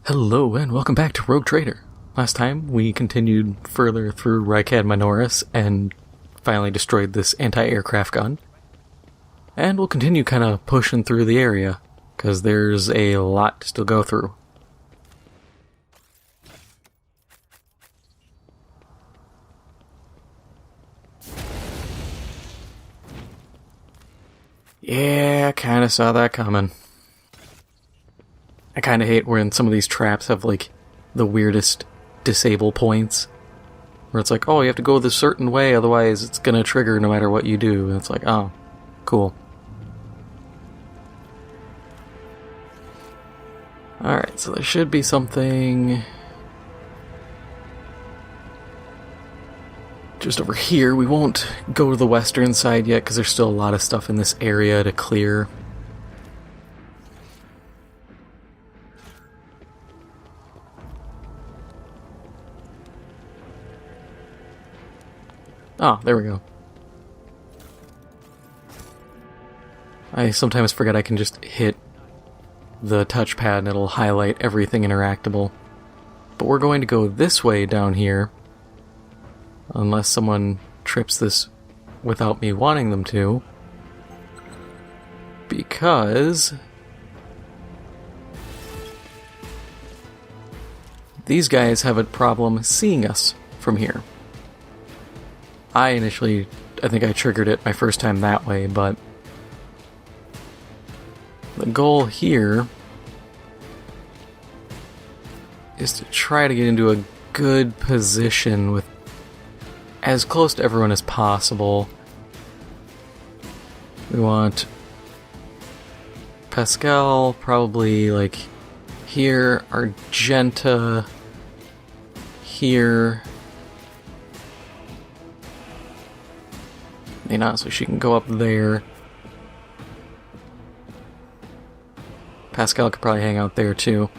Hello and welcome back to Rogue Trader. Last time we continued further through Rykad Minoris and finally destroyed this anti-aircraft gun. And we'll continue kind of pushing through the area, because there's a lot to still go through. Yeah, kinda saw that coming. I kinda hate when some of these traps have, like, the weirdest disable points. Where it's like, oh, you have to go this certain way, otherwise it's gonna trigger no matter what you do. And it's like, oh, cool. Alright, so there should be something just over here. We won't go to the western side yet, because there's still a lot of stuff in this area to clear. Oh, there we go. I sometimes forget I can just hit the touchpad and it'll highlight everything interactable. But we're going to go this way down here, unless someone trips this without me wanting them to, because these guys have a problem seeing us from here. I think I triggered it my first time that way, but the goal here is to try to get into a good position with as close to everyone as possible. We want Pascal probably like here, Argenta here. Not so she can go up there. Pascal could probably hang out there too.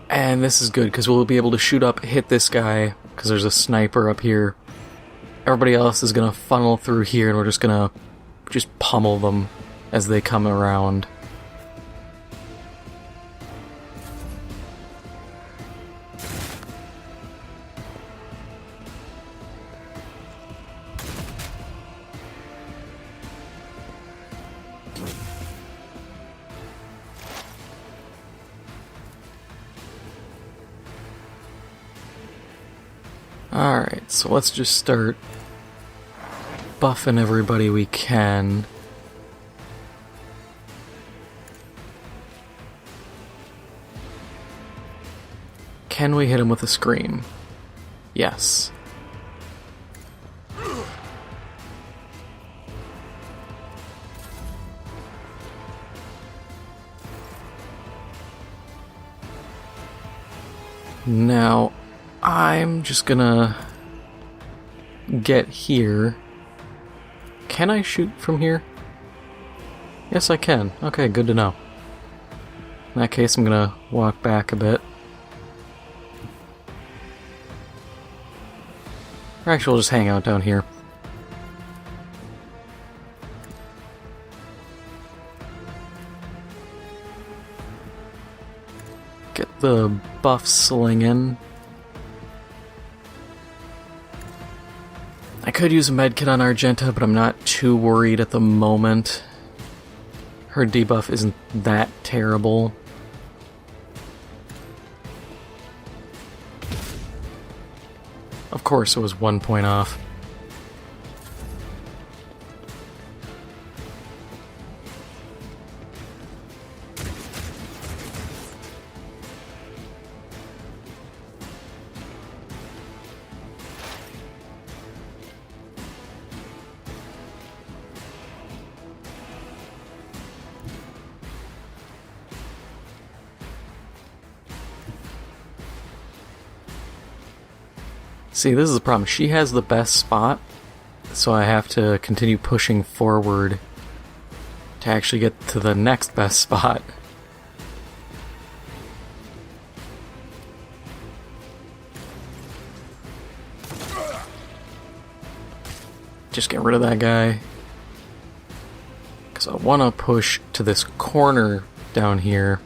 And this is good because we'll be able to shoot up, hit this guy, because there's a sniper up here. Everybody else is going to funnel through here and we're just going to pummel them as they come around. Alright, so let's just start buffing everybody we can. Can we hit him with a scream? Yes. Now, I'm just gonna get here. Can I shoot from here? Yes, I can. Okay, good to know. In that case, I'm gonna walk back a bit. Or actually, we'll just hang out down here. Get the buff slinging. I could use a medkit on Argenta, but I'm not too worried at the moment. Her debuff isn't that terrible. Of course, it was 1 point off. See, this is the problem. She has the best spot, so I have to continue pushing forward to actually get to the next best spot. Just get rid of that guy. Because I want to push to this corner down here.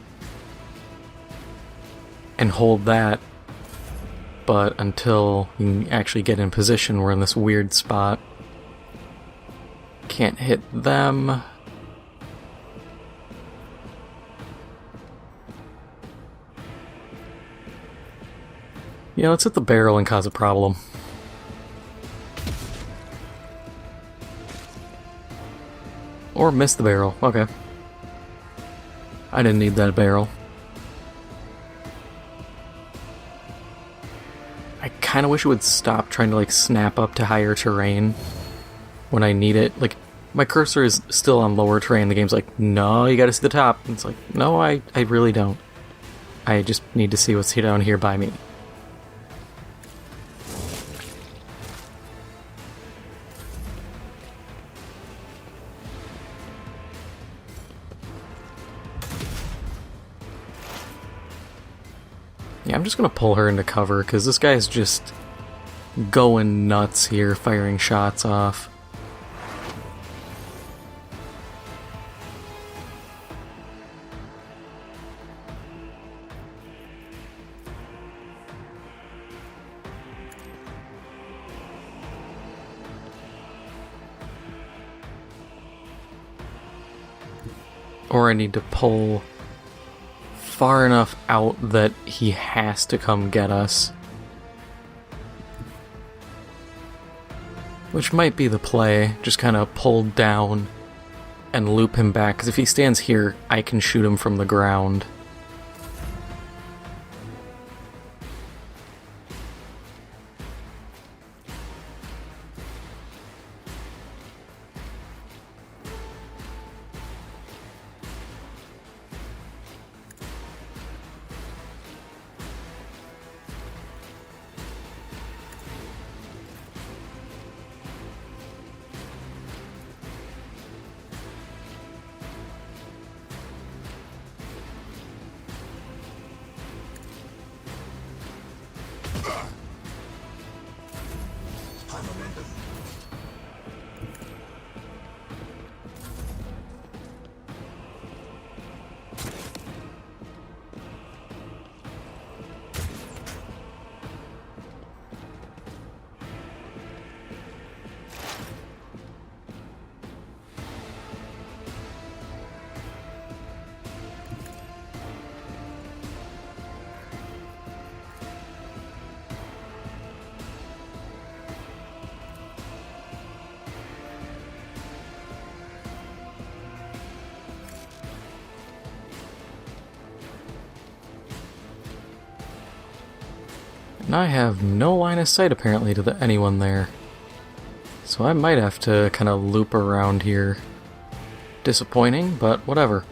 and hold that. But until we can actually get in position, we're in this weird spot. Can't hit them. Yeah, let's hit the barrel and cause a problem. Or miss the barrel. Okay. I didn't need that barrel. I kind of wish it would stop trying to, like, snap up to higher terrain when I need it. Like, my cursor is still on lower terrain. The game's like, no, you gotta see the top. And it's like, no, I really don't. I just need to see what's down here by me. Yeah, I'm just gonna pull her into cover, because this guy's just going nuts here, firing shots off. Or I need to pull far enough out that he has to come get us. Which might be the play, just kind of pull down and loop him back, because if he stands here, I can shoot him from the ground. And I have no line of sight apparently to anyone there. So I might have to kind of loop around here. Disappointing, but whatever.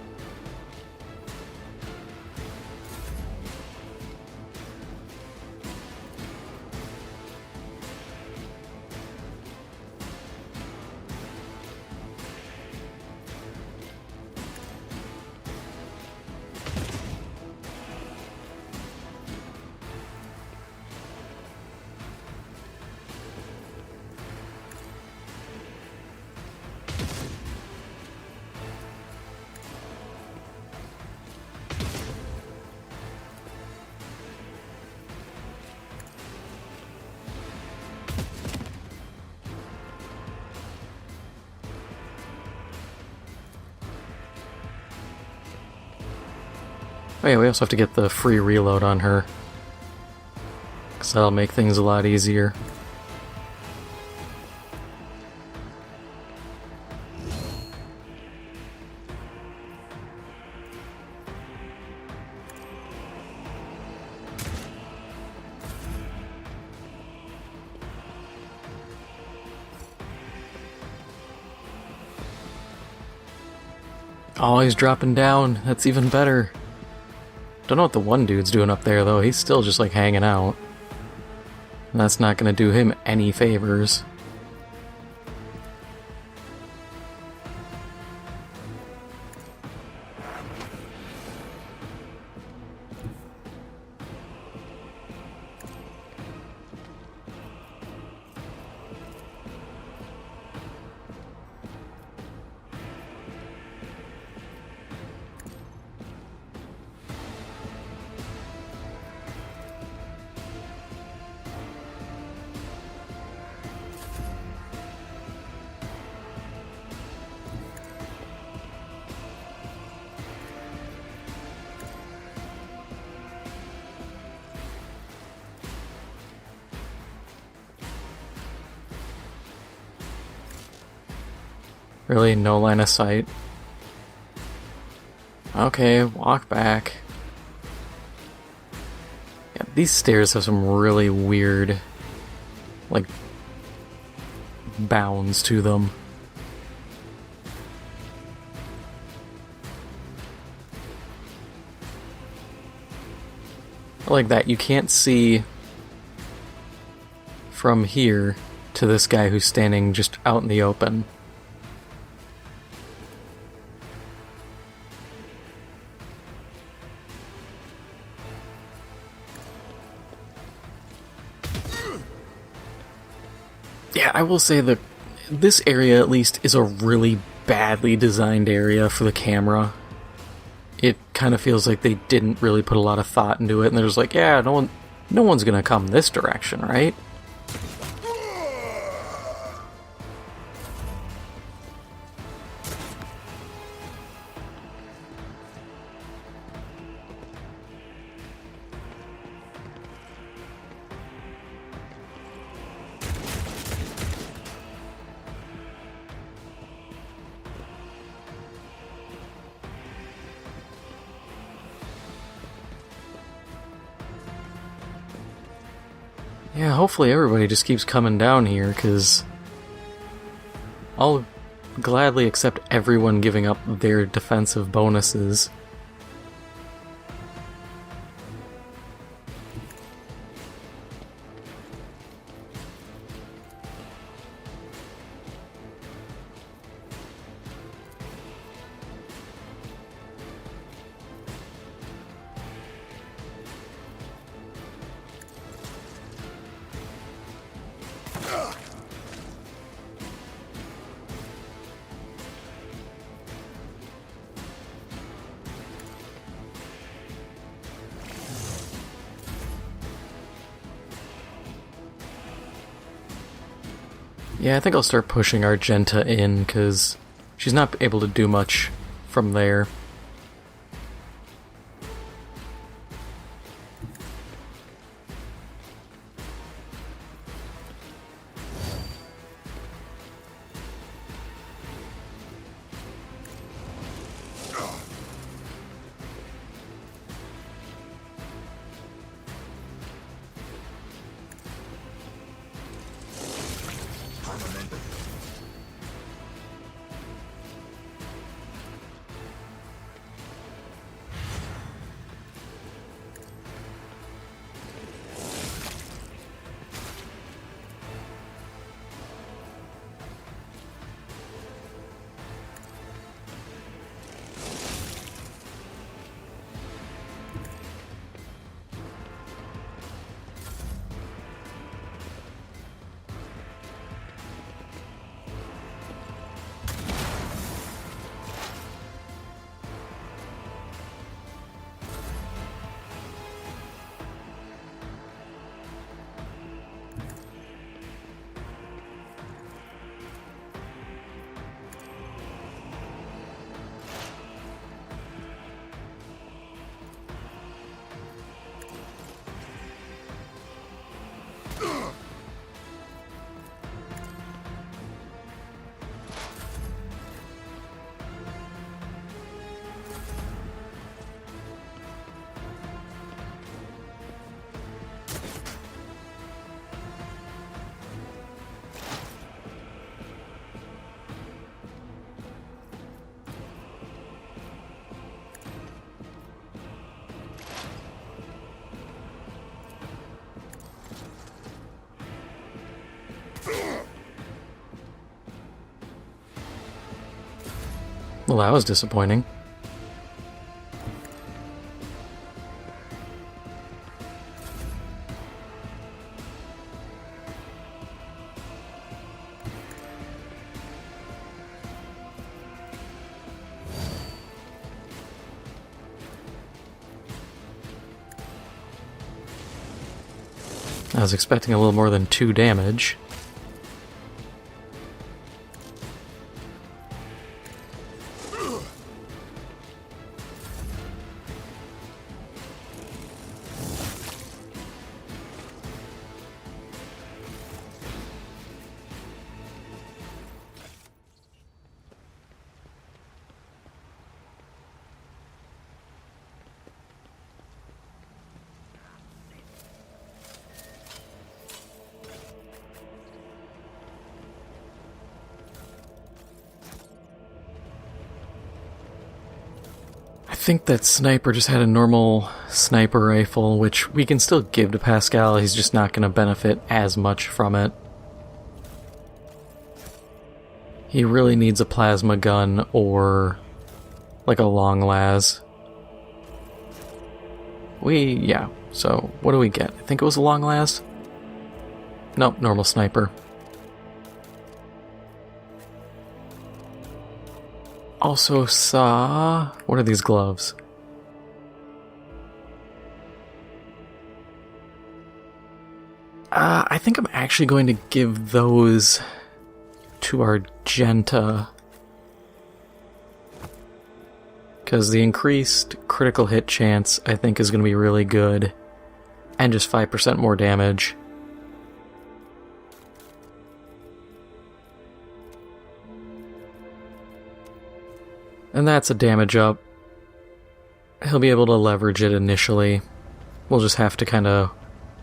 Oh yeah, we also have to get the free reload on her, because that'll make things a lot easier. Oh, he's dropping down. That's even better. Don't know what the one dude's doing up there, though. He's still just, like, hanging out. And that's not gonna do him any favors. Really? No line of sight? Okay, walk back. Yeah, these stairs have some really weird, like, bounds to them. Like that, you can't see from here to this guy who's standing just out in the open. Yeah, I will say that this area, at least, is a really badly designed area for the camera. It kind of feels like they didn't really put a lot of thought into it, and they're just like, yeah, no one's gonna come this direction, right? Yeah, hopefully everybody just keeps coming down here, because I'll gladly accept everyone giving up their defensive bonuses. Yeah, I think I'll start pushing Argenta in, because she's not able to do much from there. Well, that was disappointing. I was expecting a little more than 2 damage. think that sniper just had a normal sniper rifle, which we can still give to Pascal. He's just not going to benefit as much from it. He really needs a plasma gun or like a long las. Yeah, so what do we get? I think it was a long las? Nope, normal sniper. Also saw... what are these gloves? I think I'm actually going to give those to Argenta. Because the increased critical hit chance, I think, is going to be really good. And just 5% more damage. And that's a damage up. He'll be able to leverage it initially. We'll just have to kind of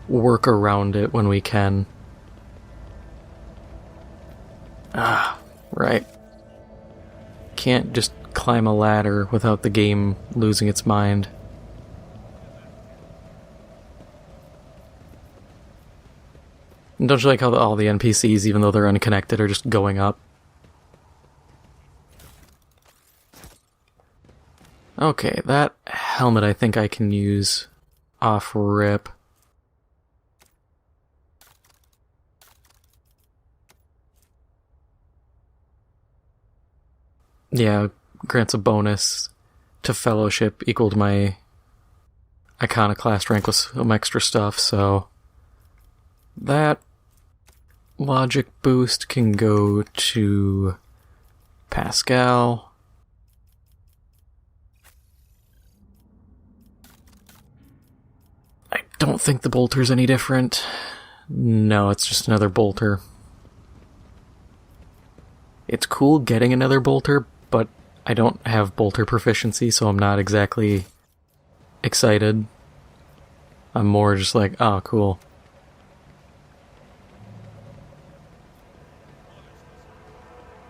work around it when we can. Right. Can't just climb a ladder without the game losing its mind. And don't you like how all the NPCs, even though they're unconnected, are just going up? Okay, that helmet I think I can use off rip. Yeah, grants a bonus to fellowship equal to my iconoclast rank with some extra stuff, so that logic boost can go to Pascal. I don't think the bolter's any different. No, it's just another bolter. It's cool getting another bolter, but I don't have bolter proficiency, so I'm not exactly excited. I'm more just like, oh, cool.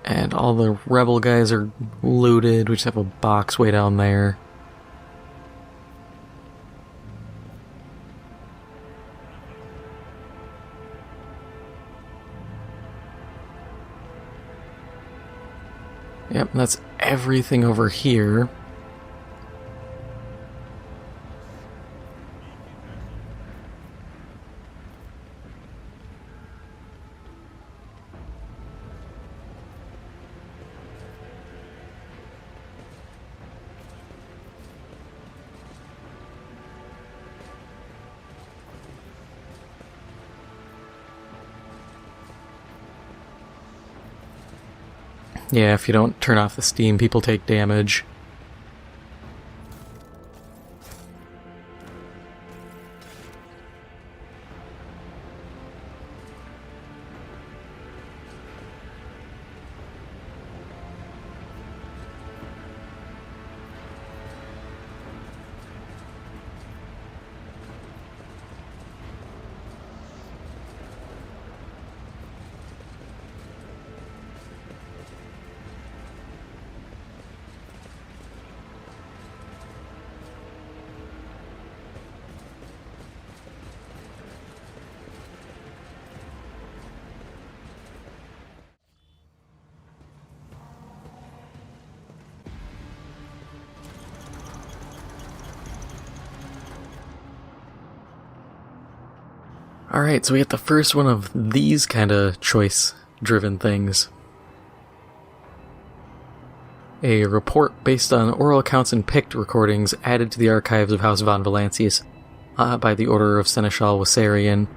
And all the rebel guys are looted. We just have a box way down there. Yep, that's everything over here. Yeah, if you don't turn off the steam, people take damage. Alright, so we get the first one of these kind of choice-driven things. A report based on oral accounts and Pict recordings added to the archives of House von Valancius by the order of Seneschal Wassarian.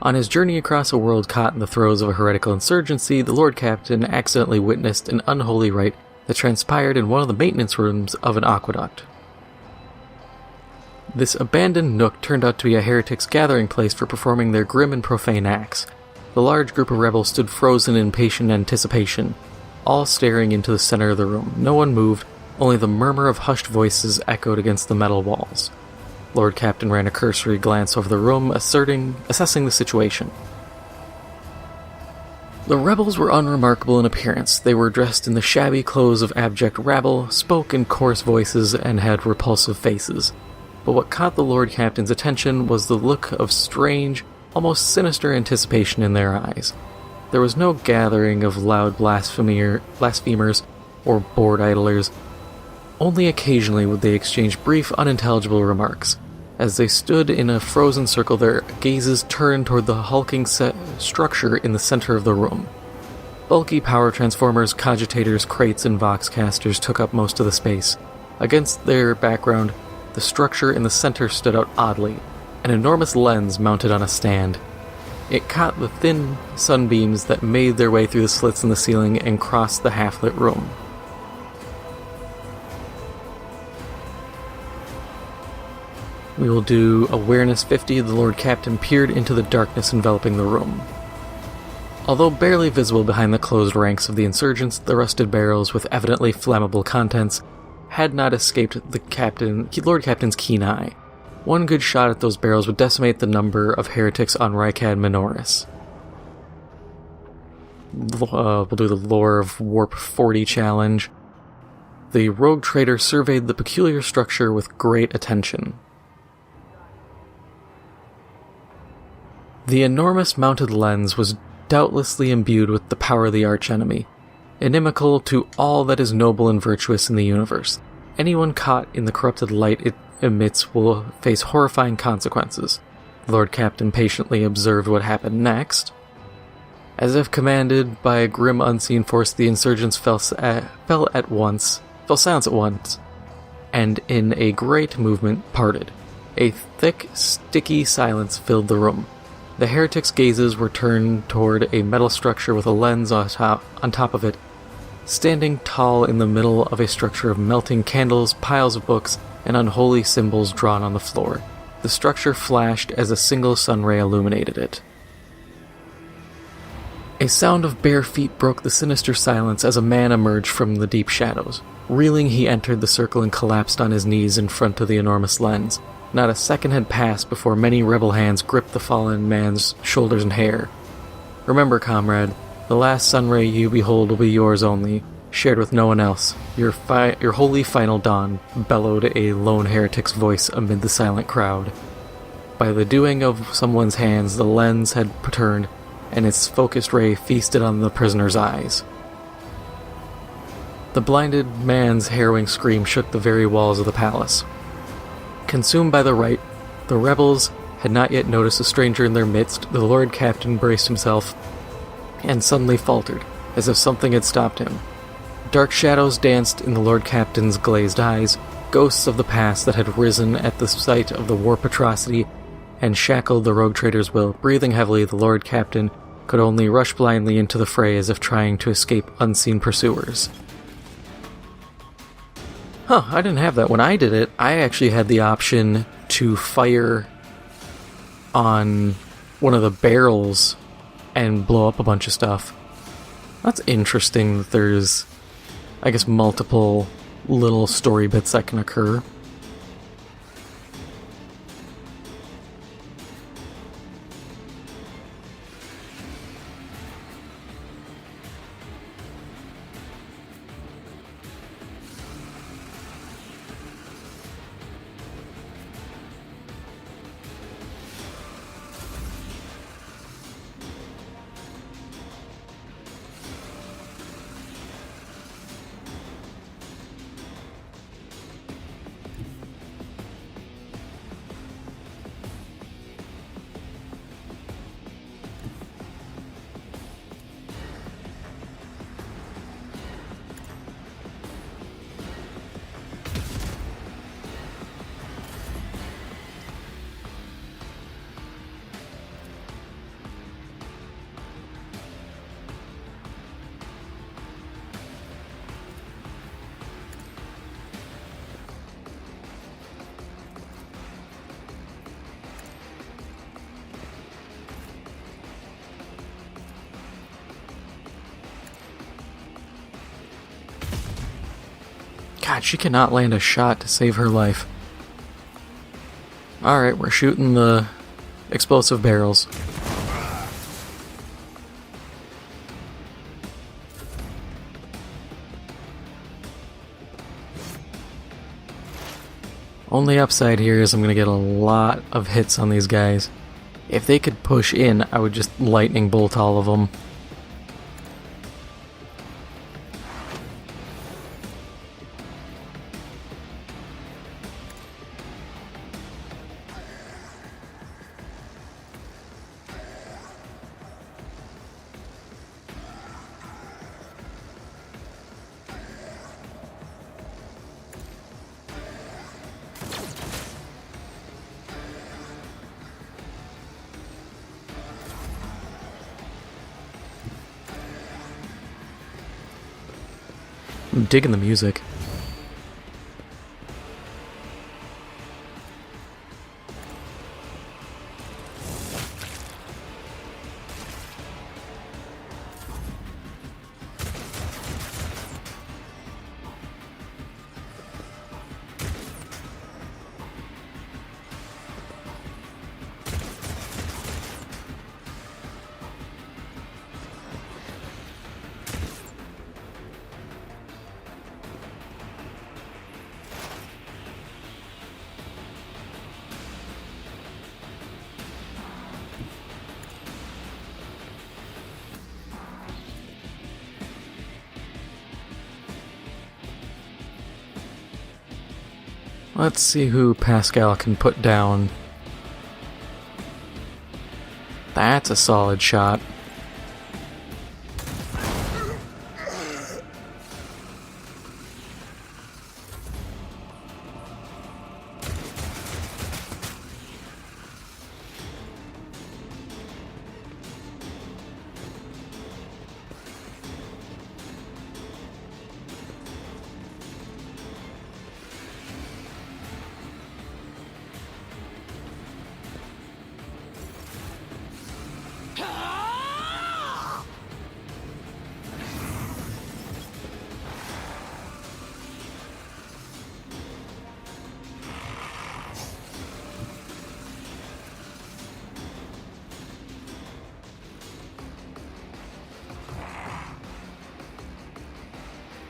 On his journey across a world caught in the throes of a heretical insurgency, the Lord Captain accidentally witnessed an unholy rite that transpired in one of the maintenance rooms of an aqueduct. This abandoned nook turned out to be a heretic's gathering place for performing their grim and profane acts. The large group of rebels stood frozen in patient anticipation, all staring into the center of the room. No one moved, only the murmur of hushed voices echoed against the metal walls. Lord Captain ran a cursory glance over the room, assessing the situation. The rebels were unremarkable in appearance. They were dressed in the shabby clothes of abject rabble, spoke in coarse voices, and had repulsive faces. But what caught the Lord Captain's attention was the look of strange, almost sinister anticipation in their eyes. There was no gathering of loud blasphemers or bored idlers. Only occasionally would they exchange brief, unintelligible remarks. As they stood in a frozen circle, their gazes turned toward the hulking structure in the center of the room. Bulky power transformers, cogitators, crates, and voxcasters took up most of the space. Against their background, the structure in the center stood out oddly, an enormous lens mounted on a stand. It caught the thin sunbeams that made their way through the slits in the ceiling and crossed the half-lit room. We will do Awareness 50. The Lord Captain peered into the darkness enveloping the room. Although barely visible behind the closed ranks of the insurgents, the rusted barrels with evidently flammable contents had not escaped the Lord Captain's keen eye. One good shot at those barrels would decimate the number of heretics on Rykad Minoris. We'll do the Lore of Warp 40 challenge. The rogue trader surveyed the peculiar structure with great attention. The enormous mounted lens was doubtlessly imbued with the power of the archenemy, inimical to all that is noble and virtuous in the universe. Anyone caught in the corrupted light it emits will face horrifying consequences. The Lord Captain patiently observed what happened next. As if commanded by a grim unseen force, the insurgents fell silence at once, and in a great movement parted. A thick, sticky silence filled the room. The heretics' gazes were turned toward a metal structure with a lens on top of it, standing tall in the middle of a structure of melting candles, piles of books, and unholy symbols drawn on the floor. The structure flashed as a single sunray illuminated it. A sound of bare feet broke the sinister silence as a man emerged from the deep shadows. Reeling, he entered the circle and collapsed on his knees in front of the enormous lens. Not a second had passed before many rebel hands gripped the fallen man's shoulders and hair. Remember, comrade, the last sunray you behold will be yours only, shared with no one else. Your holy final dawn, bellowed a lone heretic's voice amid the silent crowd. By the doing of someone's hands, the lens had turned, and its focused ray feasted on the prisoner's eyes. The blinded man's harrowing scream shook the very walls of the palace. Consumed by the rite, the rebels had not yet noticed a stranger in their midst. The Lord Captain braced himself and suddenly faltered, as if something had stopped him. Dark shadows danced in the Lord Captain's glazed eyes, ghosts of the past that had risen at the sight of the warp atrocity and shackled the rogue trader's will. Breathing heavily, the Lord Captain could only rush blindly into the fray as if trying to escape unseen pursuers. I didn't have that. When I did it, I actually had the option to fire on one of the barrels and blow up a bunch of stuff. That's interesting that there's, I guess, multiple little story bits that can occur. God, she cannot land a shot to save her life. Alright, we're shooting the explosive barrels. Only upside here is I'm going to get a lot of hits on these guys. If they could push in, I would just lightning bolt all of them. I'm digging the music. Let's see who Pascal can put down. That's a solid shot.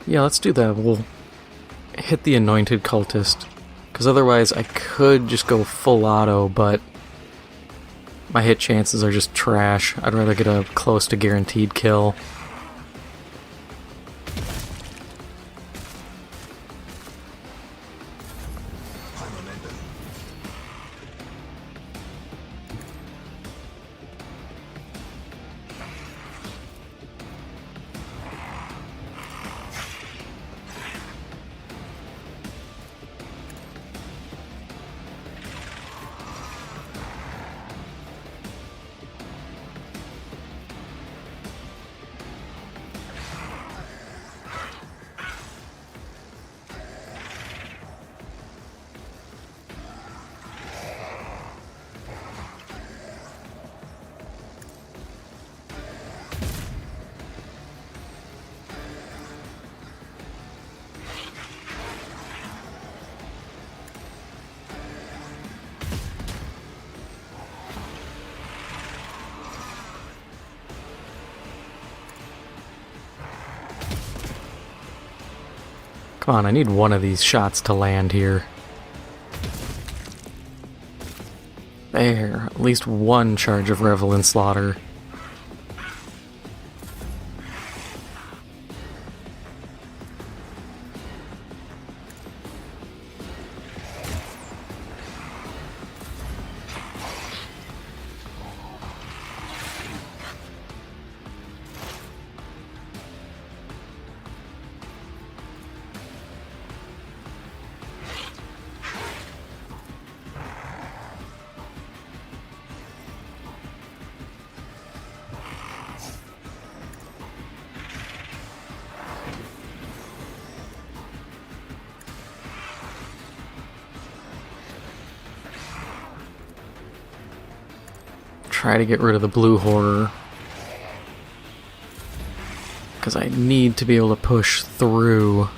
Yeah, let's do that. We'll hit the anointed cultist. Because otherwise I could just go full auto, but my hit chances are just trash. I'd rather get a close to guaranteed kill. Come on, I need one of these shots to land here. There, at least one charge of Revel in Slaughter. Try to get rid of the blue horror. Because I need to be able to push through.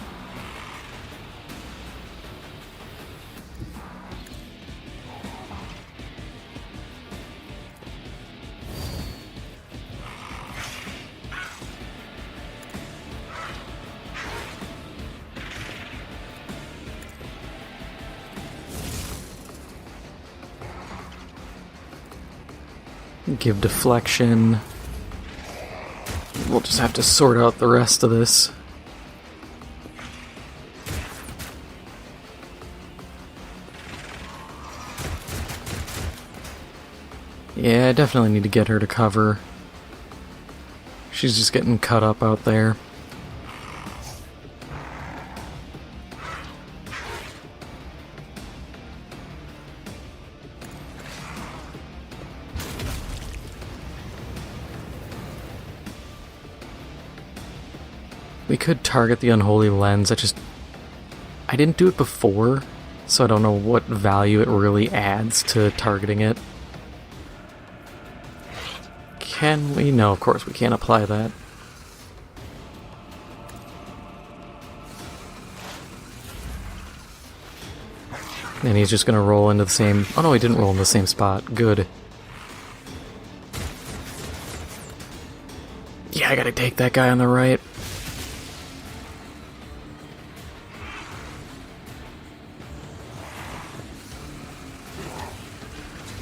Give deflection. We'll just have to sort out the rest of this. Yeah, I definitely need to get her to cover. She's just getting cut up out there. We could target the unholy lens. I didn't do it before, so I don't know what value it really adds to targeting it. Can we? No, of course we can't apply that. And he's just gonna roll into the same... Oh no, he didn't roll in the same spot. Good. Yeah, I gotta take that guy on the right.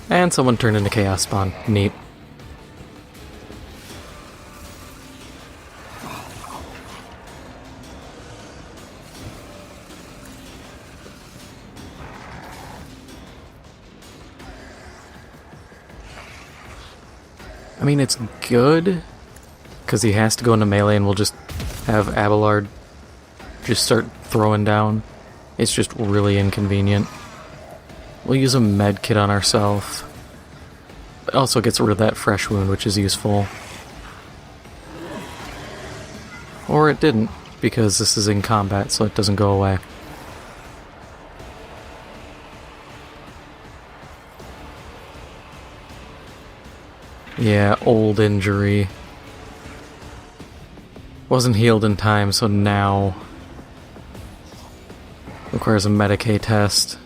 And someone turned into Chaos Spawn. Neat. I mean, it's good, because he has to go into melee and we'll just have Abelard just start throwing down. It's just really inconvenient. We'll use a med kit on ourselves. It also gets rid of that fresh wound, which is useful. Or it didn't, because this is in combat, so it doesn't go away. Yeah, old injury. Wasn't healed in time, so now requires a Medicaid test.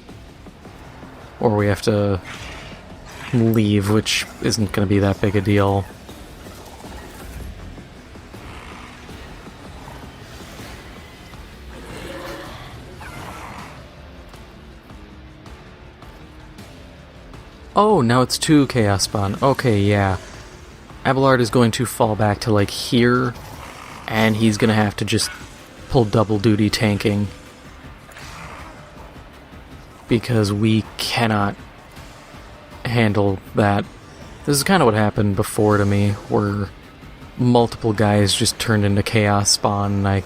Or we have to leave, which isn't going to be that big a deal. Oh, now it's 2 Chaos Spawn. Okay, yeah. Abelard is going to fall back to, like, here, and he's going to have to just pull double duty tanking. Because we cannot handle that. This is kind of what happened before to me, where multiple guys just turned into Chaos Spawn, and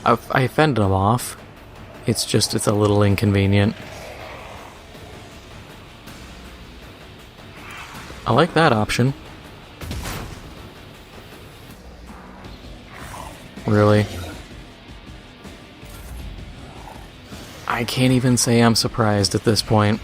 I fended them off. It's a little inconvenient. I like that option. Really? I can't even say I'm surprised at this point.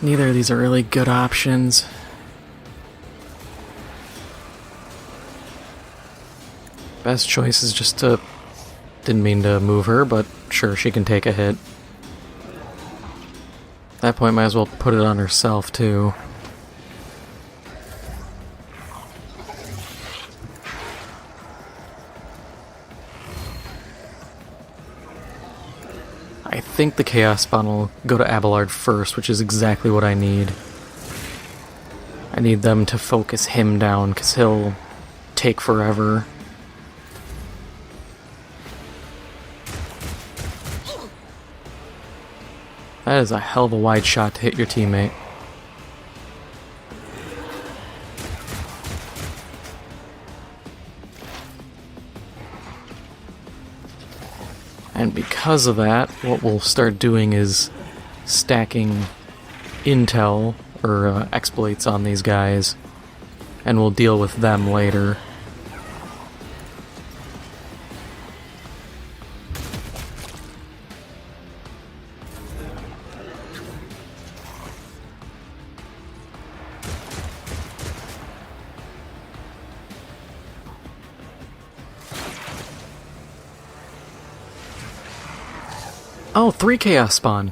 Neither of these are really good options. Best choice is just to... Didn't mean to move her, but sure, she can take a hit. At that point, might as well put it on herself, too. I think the Chaos Spawn will go to Abelard first, which is exactly what I need. I need them to focus him down, because he'll take forever. That is a hell of a wide shot to hit your teammate. And because of that, what we'll start doing is stacking intel, or exploits on these guys, and we'll deal with them later. Oh, 3 chaos spawn.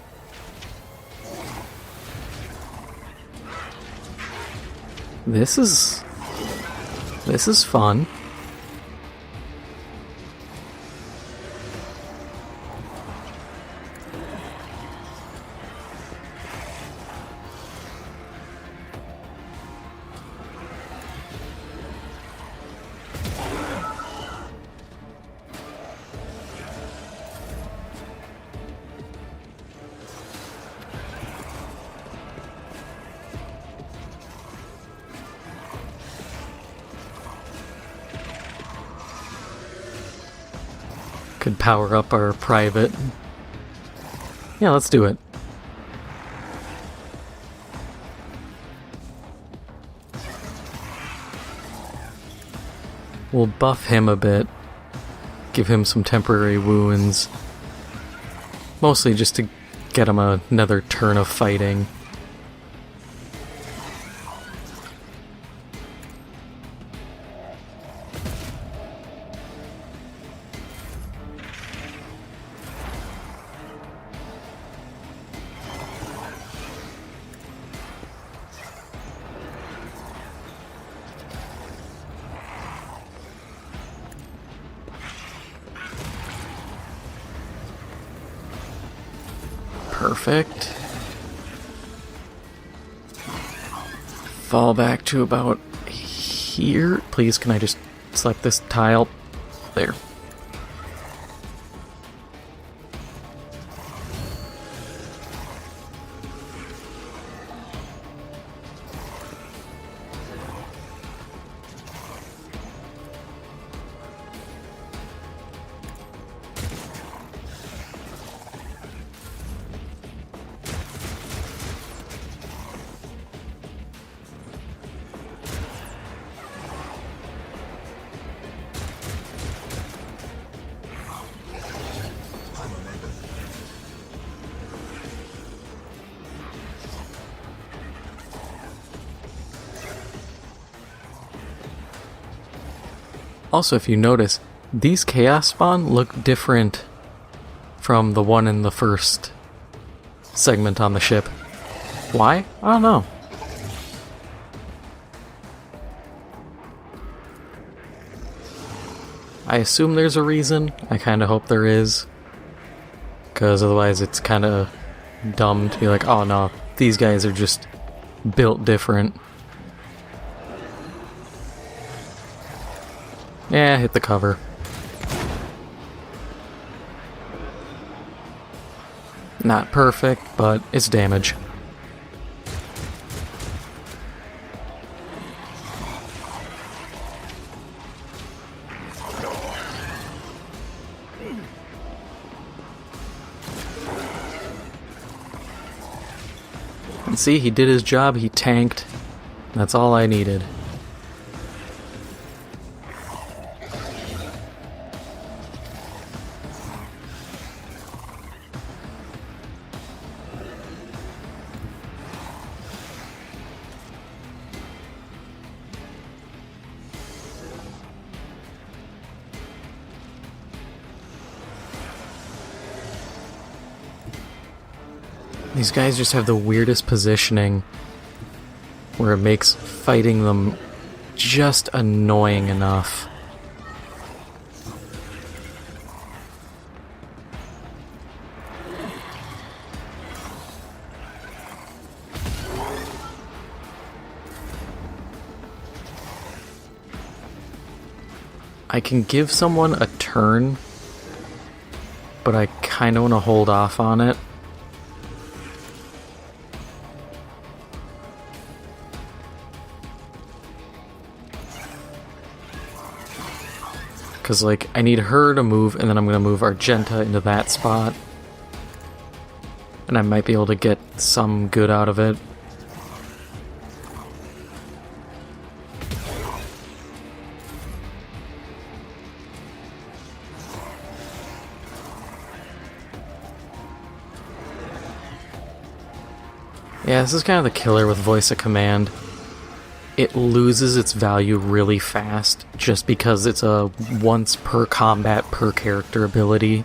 This is fun. Could power up our private. Yeah, let's do it. We'll buff him a bit. Give him some temporary wounds. Mostly just to get him another turn of fighting. Perfect. Fall back to about here. Please, can I just select this tile? There. Also, if you notice, these chaos spawn look different from the one in the first segment on the ship. Why? I don't know. I assume there's a reason. I kind of hope there is. Because otherwise it's kind of dumb to be like, oh no, these guys are just built different. Yeah, hit the cover. Not perfect, but it's damage. And see, he did his job, he tanked. That's all I needed. These guys just have the weirdest positioning where it makes fighting them just annoying enough. I can give someone a turn, but I kind of want to hold off on it. Because, like, I need her to move, and then I'm going to move Argenta into that spot. And I might be able to get some good out of it. Yeah, this is kind of the killer with voice of command. It loses its value really fast just because it's a once per combat per character ability.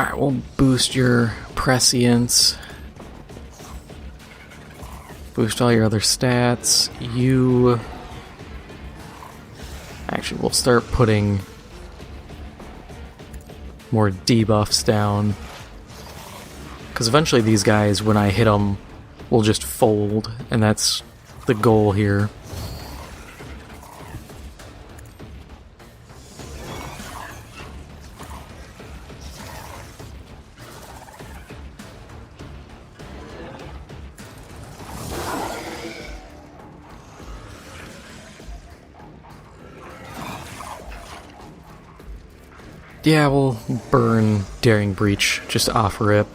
Alright, we'll boost your prescience. Boost all your other stats. You... Actually, we'll start putting more debuffs down. Because eventually these guys, when I hit them, will just fold. And that's the goal here. Yeah, we'll burn Daring Breach just off rip.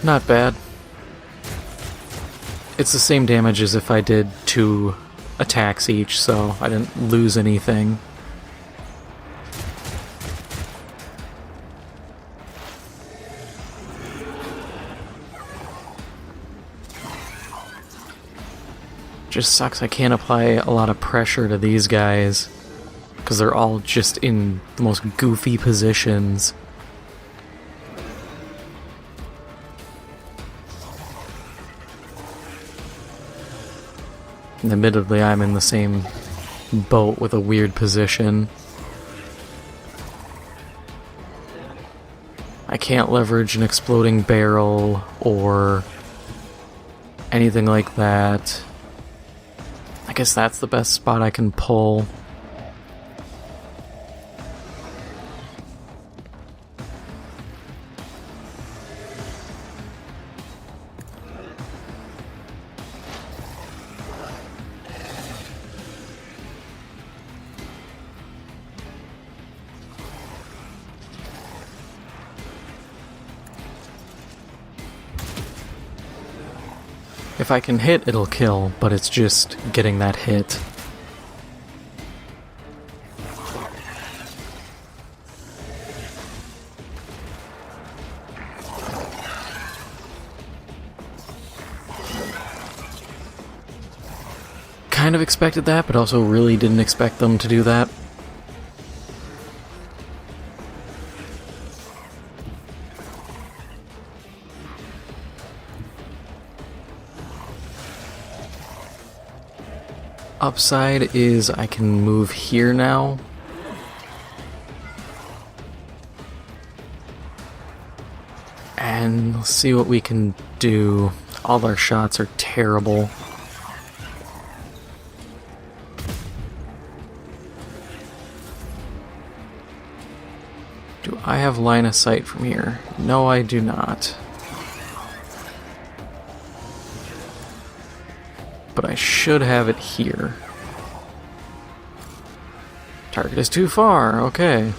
Not bad. It's the same damage as if I did 2 attacks each, so I didn't lose anything. Just sucks I can't apply a lot of pressure to these guys, because they're all just in the most goofy positions. And admittedly, I'm in the same boat with a weird position. I can't leverage an exploding barrel or anything like that. I guess that's the best spot I can pull. If I can hit, it'll kill, but it's just getting that hit. Kind of expected that, but also really didn't expect them to do that. Upside is I can move here now. And let's see what we can do. All our shots are terrible. Do I have line of sight from here? No, I do not. But I should have it here. Target is too far, okay.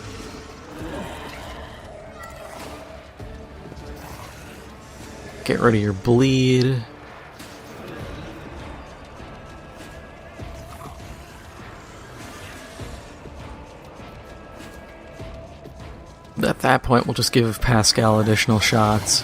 Get rid of your bleed. At that point, we'll just give Pascal additional shots.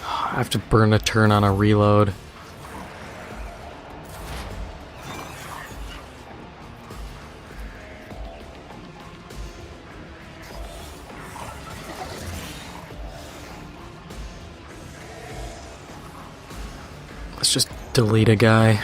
I have to burn a turn on a reload. Let's just delete a guy.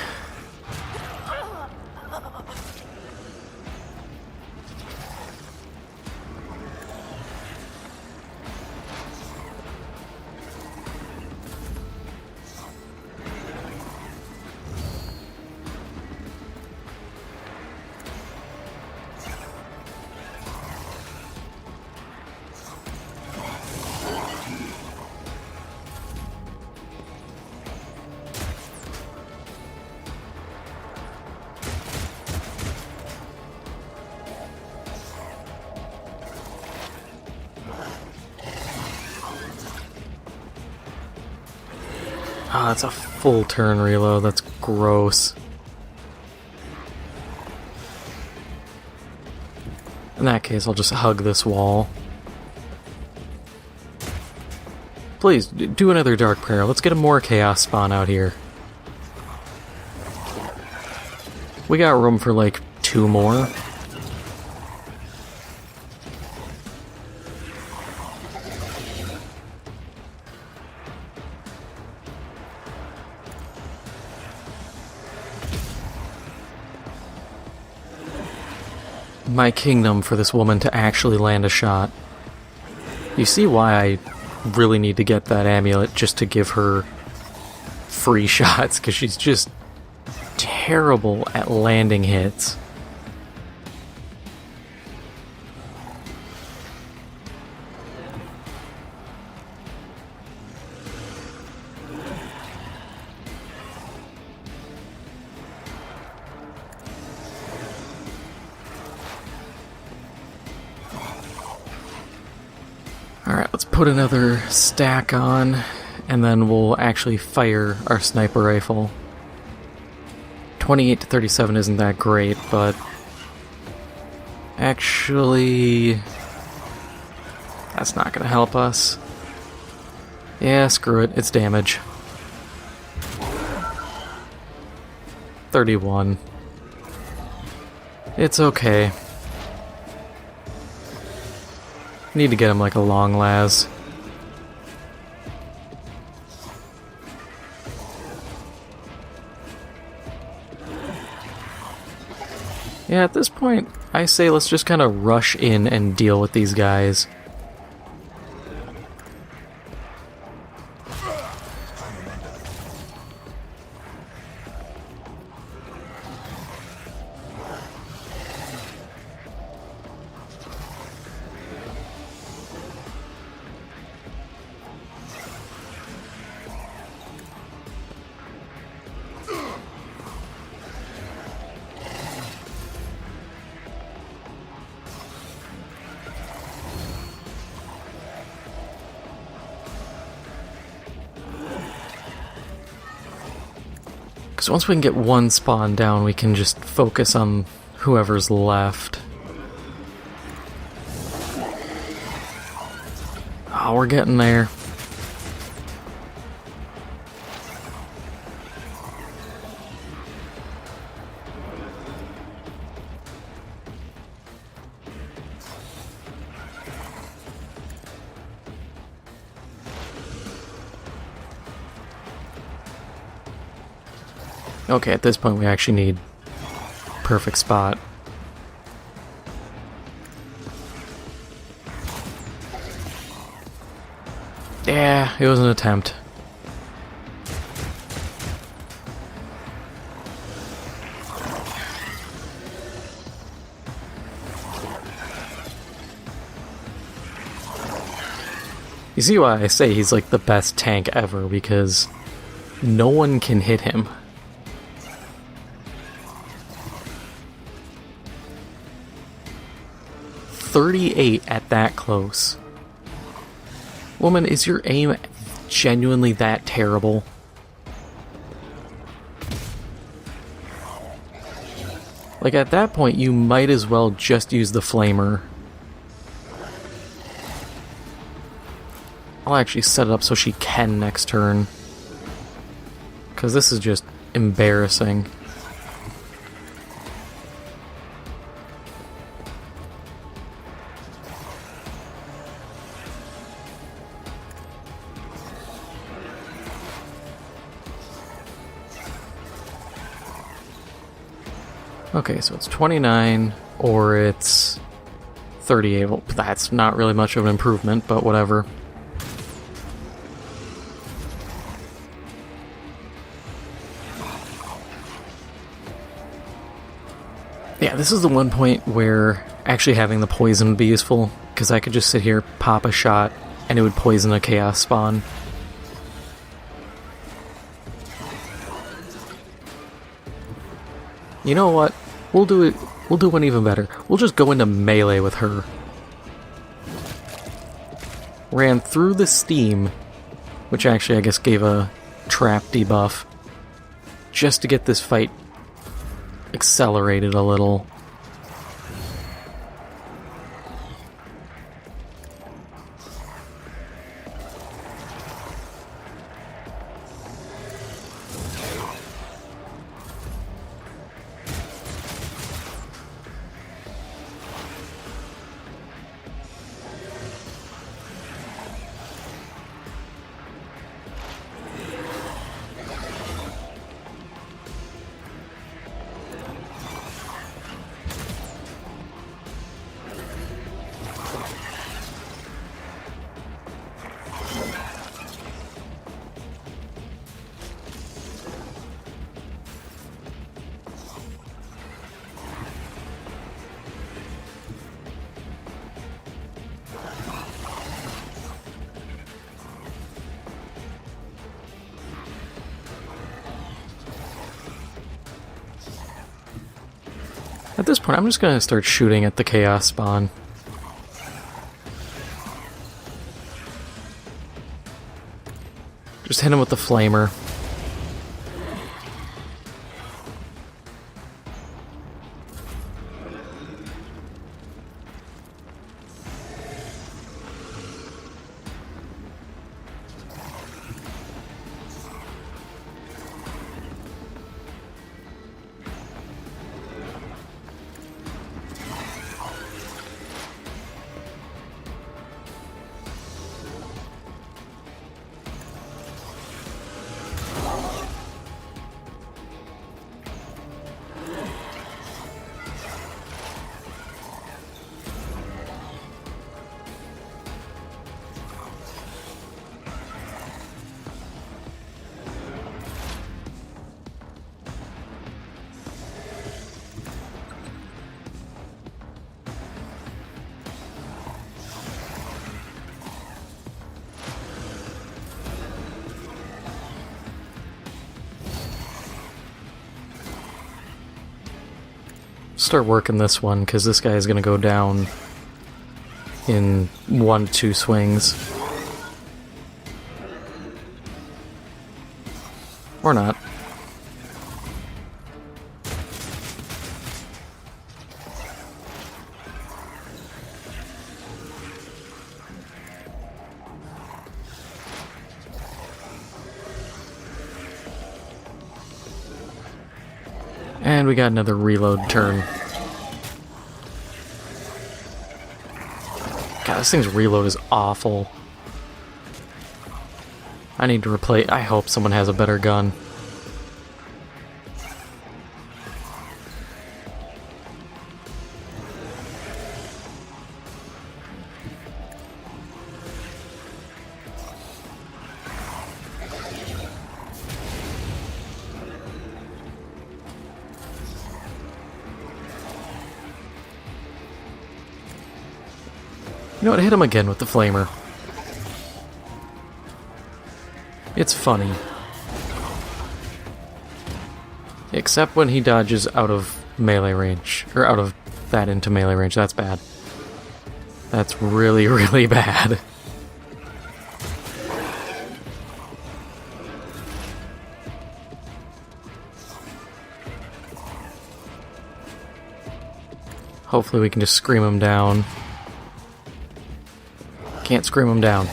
Ah, that's a full turn reload. That's gross. In that case, I'll just hug this wall. Please, do another Dark Prayer. Let's get a more Chaos spawn out here. We got room for like 2 more. My kingdom for this woman to actually land a shot. You see why I really need to get that amulet, just to give her free shots, because she's just terrible at landing hits. Alright, let's put another stack on, and then we'll actually fire our sniper rifle. 28 to 37 isn't that great, but actually that's not going to help us. Yeah, screw it, it's damage. 31. It's okay. Need to get him like a long las. Yeah, at this point, I say let's just kind of rush in and deal with these guys. Because once we can get one spawn down, we can just focus on whoever's left. Oh, we're getting there. Okay, at this point we actually need perfect spot. Yeah, it was an attempt. You see why I say he's like the best tank ever, because no one can hit him. .38 at that close. Woman, is your aim genuinely that terrible? Like, at that point, you might as well just use the flamer. I'll actually set it up so she can next turn. Because this is just embarrassing. Okay, so it's 29, or it's 38. Well, that's not really much of an improvement, but whatever. Yeah, this is the one point where actually having the poison would be useful, because I could just sit here, pop a shot, and it would poison a chaos spawn. You know what? We'll do it. We'll do one even better. We'll just go into melee with her. Ran through the steam, which actually I guess gave a trap debuff just to get this fight accelerated a little. At this point, I'm just going to start shooting at the Chaos Spawn. Just hit him with the Flamer. Start working this one, because this guy is going to go down in 1-2 swings. Or not. And we got another reload turn. God, this thing's reload is awful. I need to replace. I hope someone has a better gun. You know what, hit him again with the Flamer. It's funny. Except when he dodges out of melee range. Or out of that into melee range. That's bad. That's really, really bad. Hopefully we can just scream him down. Can't scream him down.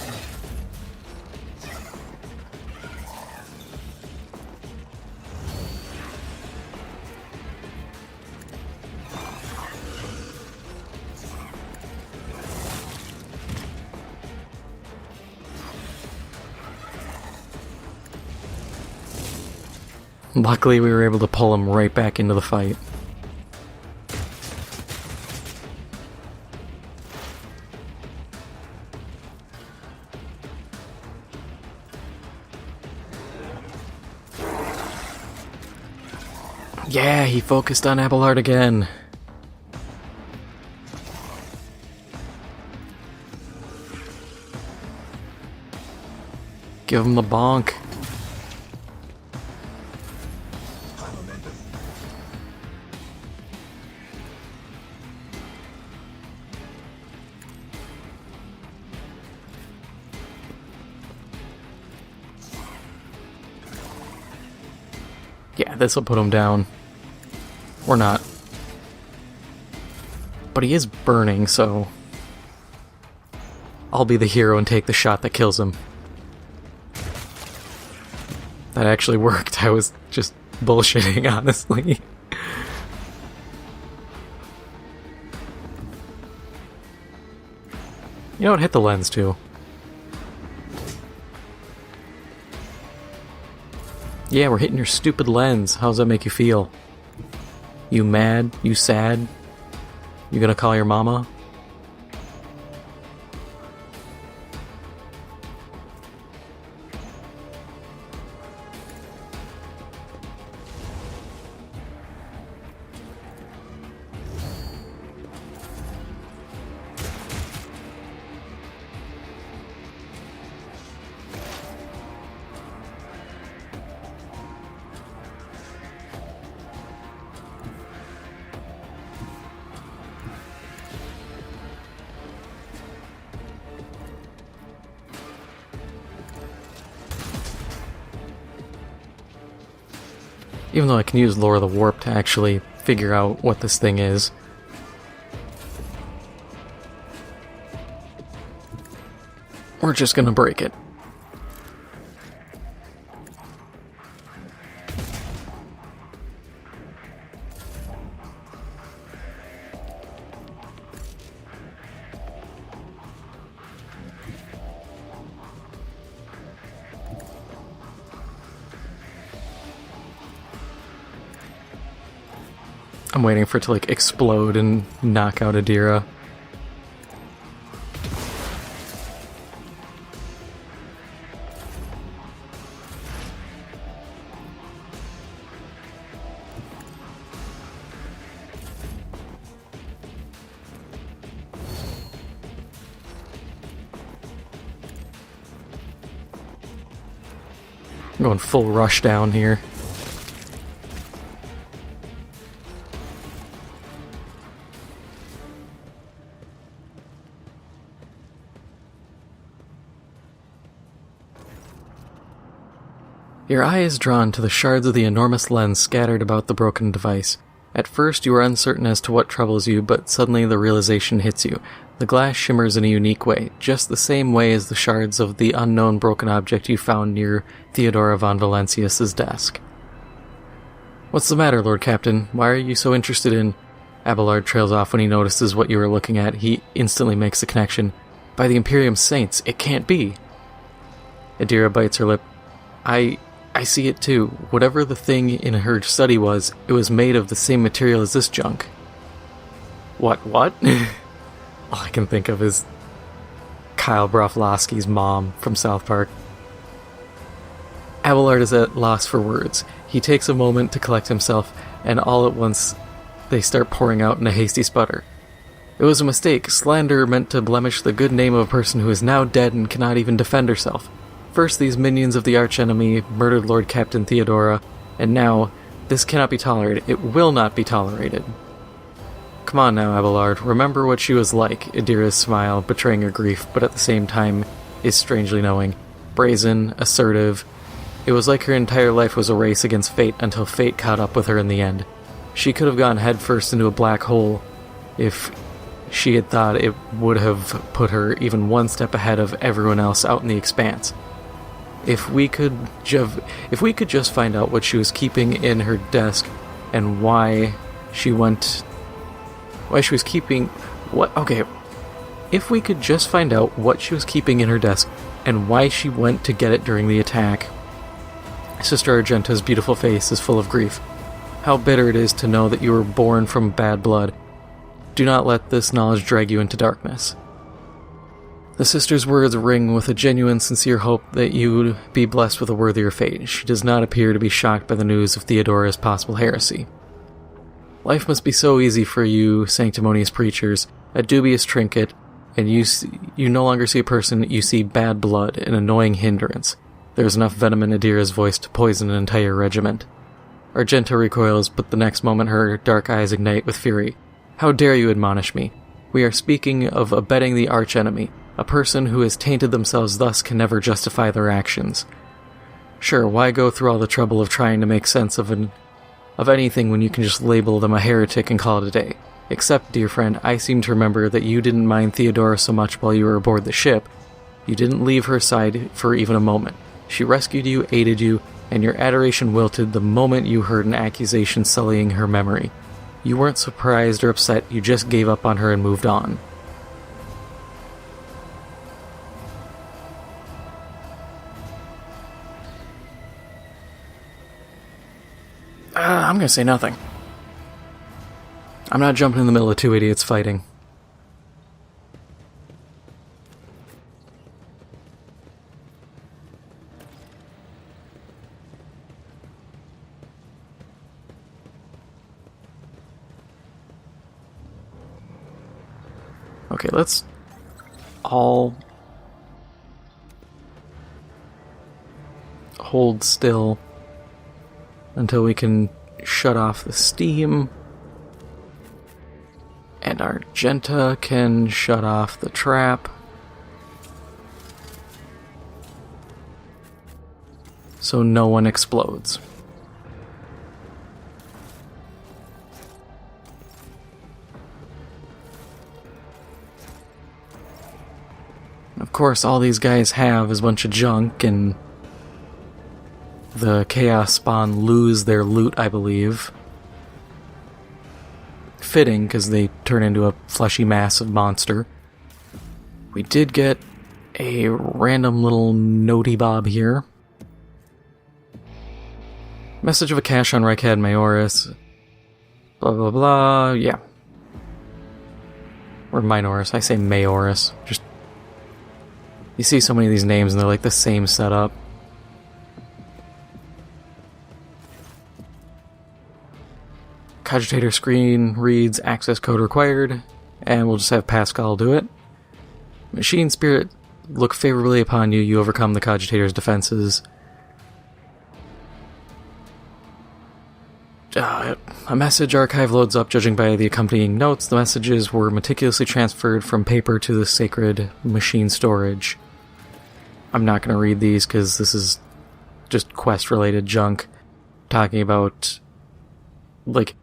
Luckily, we were able to pull him right back into the fight. Yeah, he focused on Abelard again. Give him the bonk. Yeah, this'll put him down. Or not. But he is burning, so... I'll be the hero and take the shot that kills him. That actually worked. I was just bullshitting, honestly. You know what? Hit the lens, too. Yeah, we're hitting your stupid lens. How does that make you feel? You mad? You sad? You gonna call your mama? Even though I can use Lore of the Warp to actually figure out what this thing is. We're just gonna break it. I'm waiting for it to, like, explode and knock out Adira. I'm going full rush down here. Your eye is drawn to the shards of the enormous lens scattered about the broken device. At first you are uncertain as to what troubles you, but suddenly the realization hits you. The glass shimmers in a unique way, just the same way as the shards of the unknown broken object you found near Theodora von Valancius's desk. What's the matter, Lord Captain? Why are you so interested in... Abelard trails off when he notices what you are looking at. He instantly makes the connection. By the Imperium Saints, it can't be! Adira bites her lip. I see it too. Whatever the thing in her study was, it was made of the same material as this junk. What? All I can think of is Kyle Broflovsky's mom from South Park. Abelard is at loss for words. He takes a moment to collect himself, and all at once they start pouring out in a hasty sputter. It was a mistake, slander meant to blemish the good name of a person who is now dead and cannot even defend herself. First, these minions of the archenemy murdered Lord Captain Theodora, and now, this cannot be tolerated. It will not be tolerated. Come on now, Abelard. Remember what she was like. Adira's smile, betraying her grief, but at the same time, is strangely knowing. Brazen, assertive. It was like her entire life was a race against fate until fate caught up with her in the end. She could have gone headfirst into a black hole if she had thought it would have put her even one step ahead of everyone else out in the expanse. If we could just find out what she was keeping in her desk and why she was keeping what okay. If we could just find out what she was keeping in her desk and why she went to get it during the attack. Sister Argenta's beautiful face is full of grief. How bitter it is to know that you were born from bad blood. Do not let this knowledge drag you into darkness. The sister's words ring with a genuine, sincere hope that you would be blessed with a worthier fate. She does not appear to be shocked by the news of Theodora's possible heresy. Life must be so easy for you, sanctimonious preachers, a dubious trinket, and you no longer see a person, you see bad blood, an annoying hindrance. There is enough venom in Adira's voice to poison an entire regiment. Argenta recoils, but the next moment her dark eyes ignite with fury. How dare you admonish me? We are speaking of abetting the archenemy. A person who has tainted themselves thus can never justify their actions. Sure, why go through all the trouble of trying to make sense of anything when you can just label them a heretic and call it a day? Except, dear friend, I seem to remember that you didn't mind Theodora so much while you were aboard the ship. You didn't leave her side for even a moment. She rescued you, aided you, and your adoration wilted the moment you heard an accusation sullying her memory. You weren't surprised or upset, you just gave up on her and moved on. I'm gonna say nothing. I'm not jumping in the middle of two idiots fighting. Okay, let's all hold still until we can shut off the steam, and Argenta can shut off the trap, so no one explodes. Of course, all these guys have is a bunch of junk, and the Chaos Spawn lose their loot, I believe. Fitting, because they turn into a fleshy mass of monster. We did get a random little notey bob here. Message of a cache on Rykad Minoris. Blah blah blah, yeah. Or Minoris, I say Mayoris. Just, you see so many of these names and they're like the same setup. Cogitator screen reads access code required, and we'll just have Pascal do it. Machine Spirit, look favorably upon you. You overcome the Cogitator's defenses. A message archive loads up. Judging by the accompanying notes, the messages were meticulously transferred from paper to the sacred machine storage. I'm not going to read these because this is just quest-related junk. Talking about, like,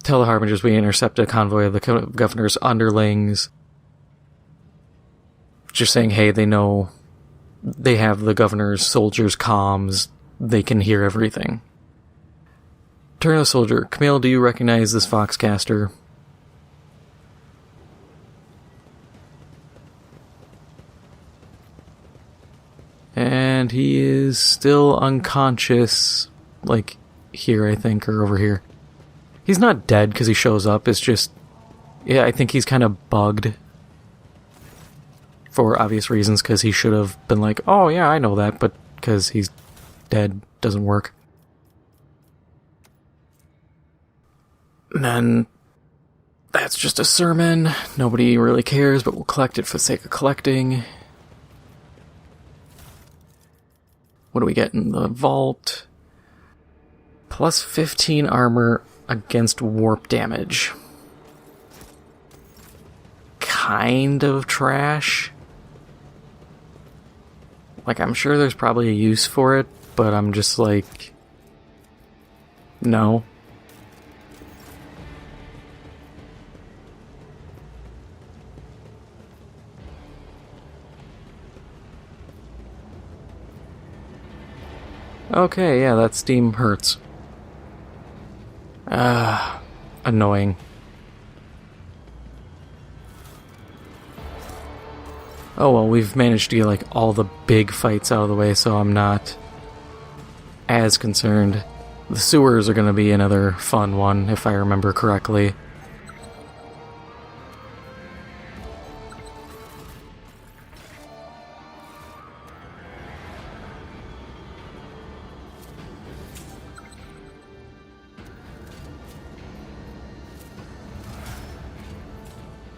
tell the Harbingers we intercept a convoy of the governor's underlings. Just saying, hey, they know they have the governor's soldiers' comms. They can hear everything. Turn to the soldier. Camille, do you recognize this Foxcaster? And he is still unconscious, like here, I think, or over here. He's not dead because he shows up, it's just, yeah, I think he's kind of bugged. For obvious reasons, because he should have been like, oh yeah, I know that, but because he's dead, doesn't work. And then, that's just a sermon, nobody really cares, but we'll collect it for the sake of collecting. What do we get in the vault? Plus 15 armor against warp damage. Kind of trash. Like, I'm sure there's probably a use for it, but I'm just like, no. Okay, yeah, that steam hurts. Annoying. Oh well, we've managed to get like all the big fights out of the way, so I'm not as concerned. The sewers are going to be another fun one, if I remember correctly.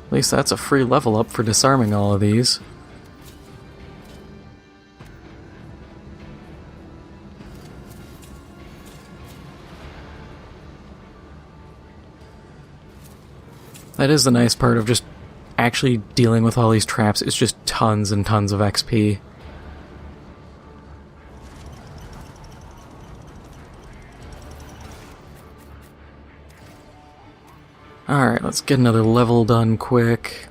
At least that's a free level up for disarming all of these. That is the nice part of just actually dealing with all these traps. It's just tons and tons of XP. Alright, let's get another level done quick.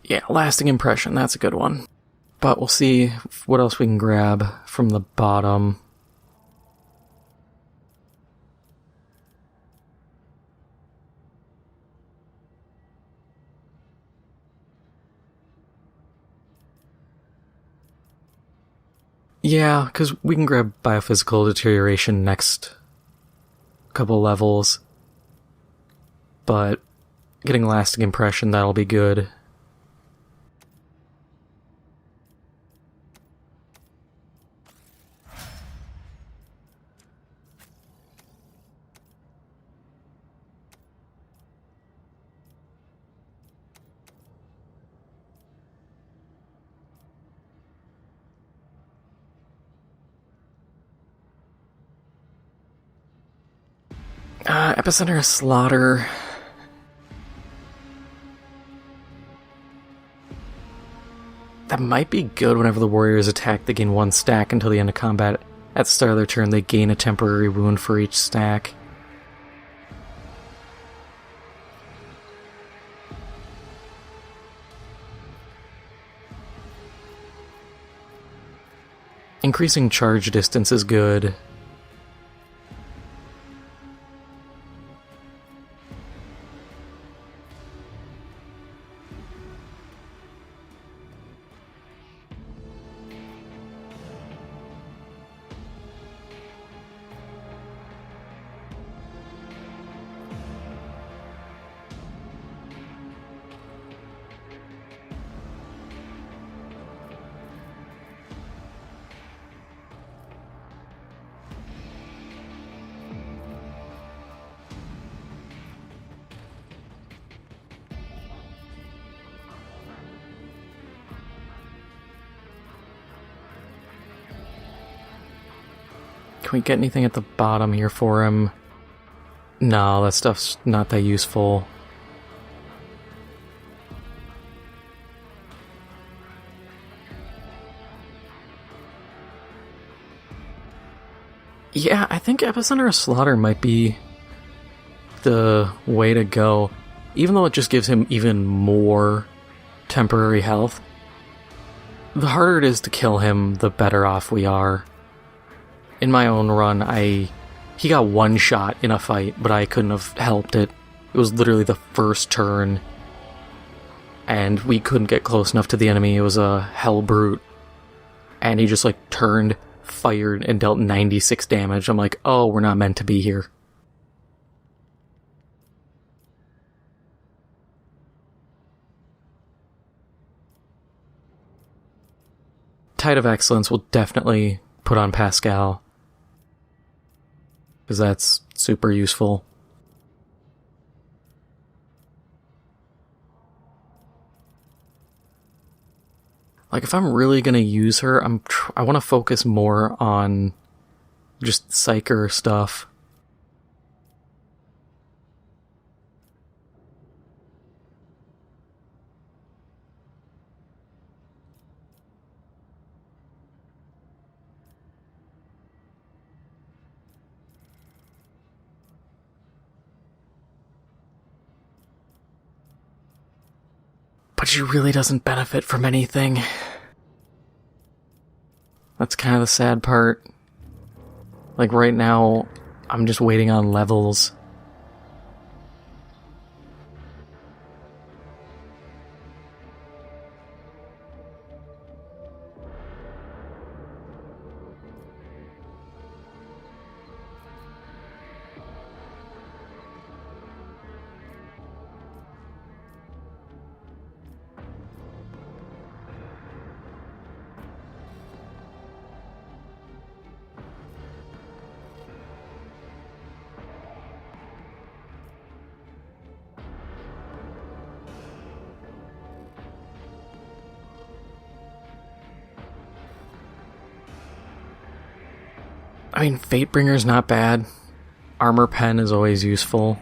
Yeah, lasting impression, that's a good one. But we'll see what else we can grab from the bottom. Yeah, because we can grab biophysical deterioration next couple levels. But getting lasting impression, that'll be good. Epicenter of Slaughter. That might be good whenever the warriors attack. They gain 1 stack until the end of combat. At the start of their turn, they gain a temporary wound for each stack. Increasing charge distance is good. Can we get anything at the bottom here for him? No, that stuff's not that useful. Yeah, I think Epicenter of Slaughter might be the way to go. Even though it just gives him even more temporary health, the harder it is to kill him, the better off we are. In my own run, he got 1 shot in a fight, but I couldn't have helped it. It was literally the first turn, and we couldn't get close enough to the enemy. It was a hell brute, and he just like turned, fired, and dealt 96 damage. I'm like, oh, we're not meant to be here. Tide of Excellence will definitely put on Pascal, because that's super useful. Like, if I'm really gonna use her, I want to focus more on just Psyker stuff. But she really doesn't benefit from anything. That's kind of the sad part. Like, right now, I'm just waiting on levels. I mean, Fatebringer's not bad. Armor Pen is always useful.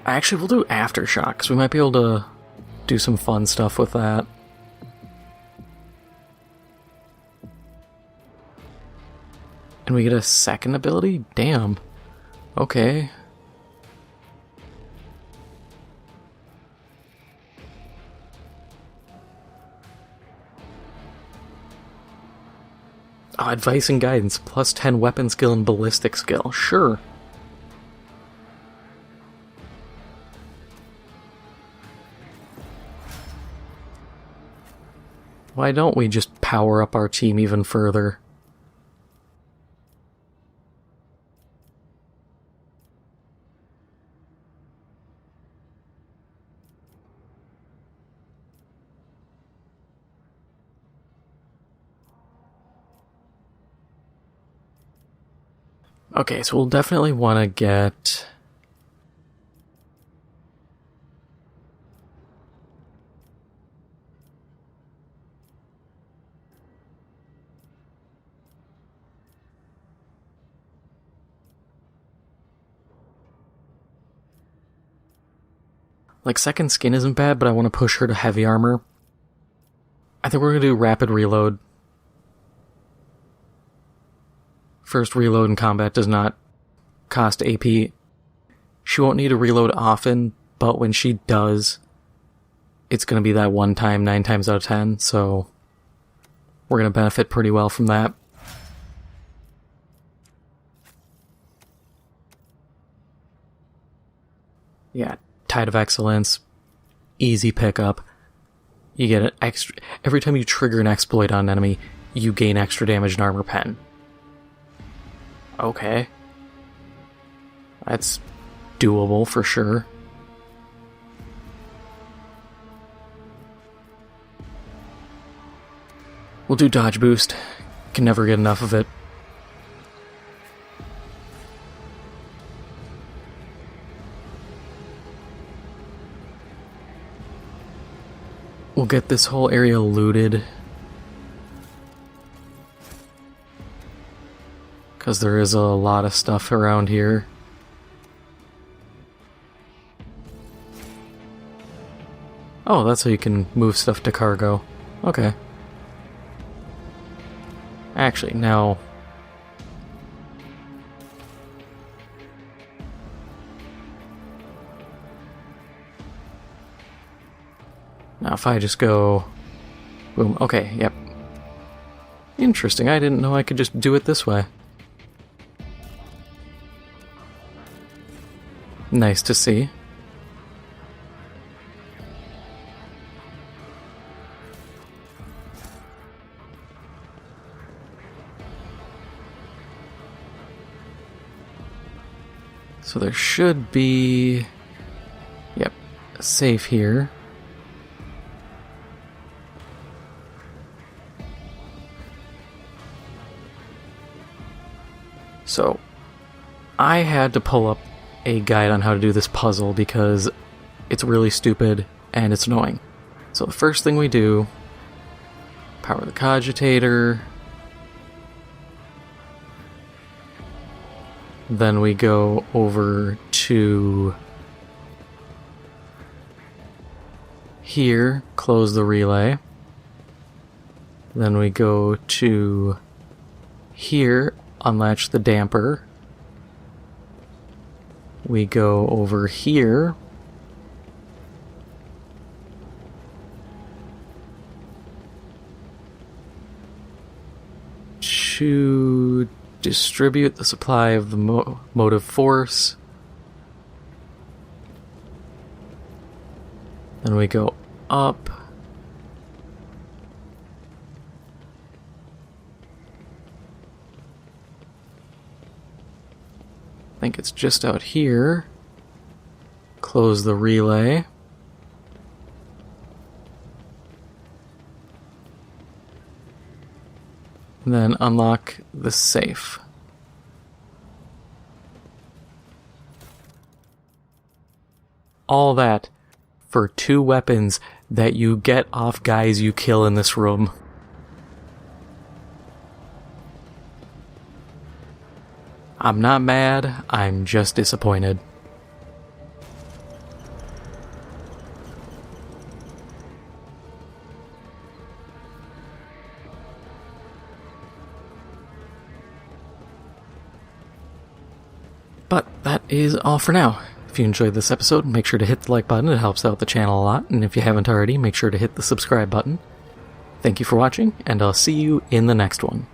Actually, we'll do Aftershock, because we might be able to do some fun stuff with that. And we get a second ability? Damn. Okay. Oh, advice and guidance, plus 10 weapon skill and ballistic skill. Sure. Why don't we just power up our team even further? Okay, so we'll definitely want to get... Like, second skin isn't bad, but I want to push her to heavy armor. I think we're going to do rapid reload. First reload in combat does not cost AP. She won't need to reload often, but when she does, it's going to be that one time 9 times out of 10, so we're going to benefit pretty well from that. Yeah, Tide of Excellence, easy pickup. You get an extra... Every time you trigger an exploit on an enemy, you gain extra damage and armor pen. Okay. That's doable for sure. We'll do dodge boost. Can never get enough of it. We'll get this whole area looted. Because there is a lot of stuff around here. Oh, that's how you can move stuff to cargo. Okay. Actually, now... Now if I just go... Boom. Okay, yep. Interesting, I didn't know I could just do it this way. Nice to see. So there should be... Yep, a safe here. So, I had to pull up a guide on how to do this puzzle because it's really stupid and it's annoying. So the first thing we do, power the cogitator, then we go over to here, close the relay, then we go to here, unlatch the damper. We go over here. To distribute the supply of the motive force. Then we go up. I think it's just out here. Close the relay. And then unlock the safe. All that for 2 weapons that you get off guys you kill in this room. I'm not mad, I'm just disappointed. But that is all for now. If you enjoyed this episode, make sure to hit the like button, it helps out the channel a lot, and if you haven't already, make sure to hit the subscribe button. Thank you for watching, and I'll see you in the next one.